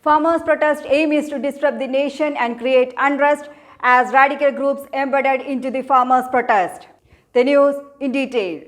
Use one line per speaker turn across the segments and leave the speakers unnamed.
Farmers' protest aim is to disrupt the nation and create unrest as radical groups embedded into the farmers' protest. The news in detail.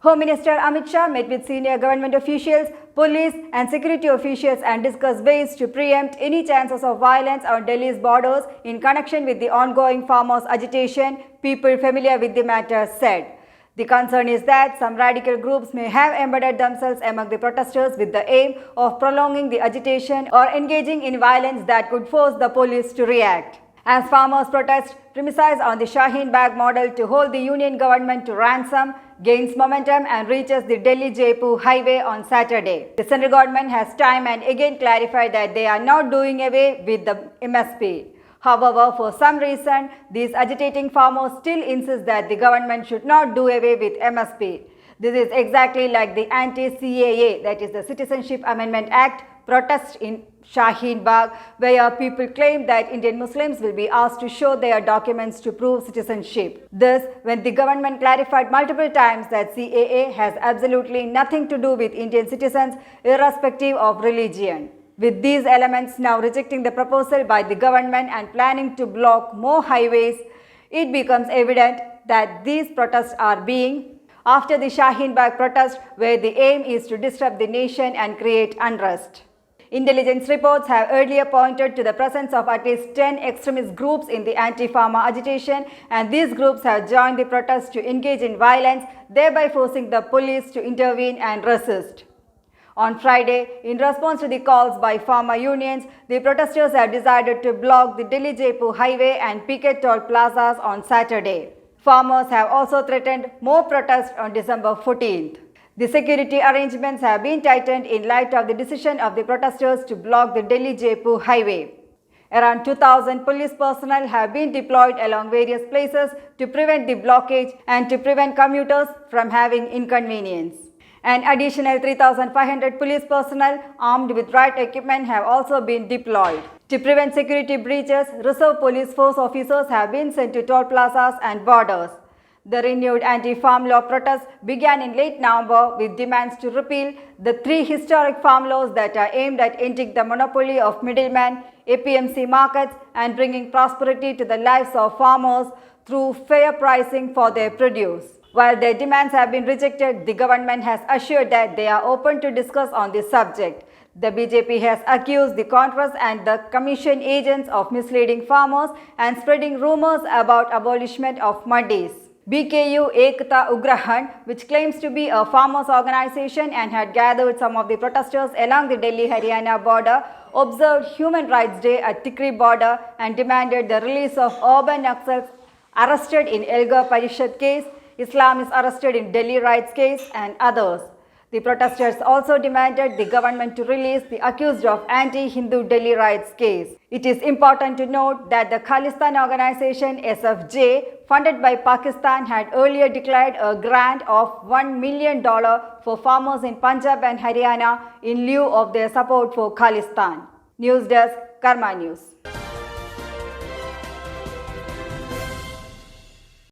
Home Minister Amit Shah met with senior government officials, police and security officials and discussed ways to preempt any chances of violence on Delhi's borders in connection with the ongoing farmers' agitation, people familiar with the matter said. The concern is that some radical groups may have embedded themselves among the protesters with the aim of prolonging the agitation or engaging in violence that could force the police to react. As farmers' protest, premised on the Shaheen Bagh model to hold the union government to ransom, gains momentum and reaches the Delhi-Jaipur highway on Saturday. The central government has time and again clarified that they are not doing away with the MSP. However, for some reason, these agitating farmers still insist that the government should not do away with MSP. This is exactly like the anti-CAA, that is the Citizenship Amendment Act, protest in Shaheen Bagh, where people claim that Indian Muslims will be asked to show their documents to prove citizenship. This, when the government clarified multiple times that CAA has absolutely nothing to do with Indian citizens, irrespective of religion. With these elements now rejecting the proposal by the government and planning to block more highways, it becomes evident that these protests are being after the Shaheen Bagh protest, where the aim is to disrupt the nation and create unrest. Intelligence reports have earlier pointed to the presence of at least 10 extremist groups in the anti-farmer agitation, and these groups have joined the protest to engage in violence, thereby forcing the police to intervene and resist. On Friday, in response to the calls by farmer unions, the protesters have decided to block the Delhi-Jaipur highway and picket toll plazas on Saturday. Farmers have also threatened more protests on December 14th. The security arrangements have been tightened in light of the decision of the protesters to block the Delhi-Jaipur highway. Around 2,000 police personnel have been deployed along various places to prevent the blockage and to prevent commuters from having inconvenience. An additional 3,500 police personnel armed with riot equipment have also been deployed. To prevent security breaches, reserve police force officers have been sent to toll plazas and borders. The renewed anti-farm law protests began in late November with demands to repeal the 3 historic farm laws that are aimed at ending the monopoly of middlemen, APMC markets and bringing prosperity to the lives of farmers through fair pricing for their produce. While their demands have been rejected, the government has assured that they are open to discuss on this subject. The BJP has accused the Congress and the Commission agents of misleading farmers and spreading rumors about abolishment of mandis. BKU Ekta Ugrahan, which claims to be a farmers' organization and had gathered some of the protesters along the Delhi-Haryana border, observed Human Rights Day at Tikri border and demanded the release of urban Naxals arrested in Elgar Parishad case, Islamists arrested in Delhi riots case and others. The protesters also demanded the government to release the accused of anti-Hindu Delhi riots case. It is important to note that the Khalistan organization SFJ, funded by Pakistan, had earlier declared a grant of $1 million for farmers in Punjab and Haryana in lieu of their support for Khalistan. News Desk, Karma News.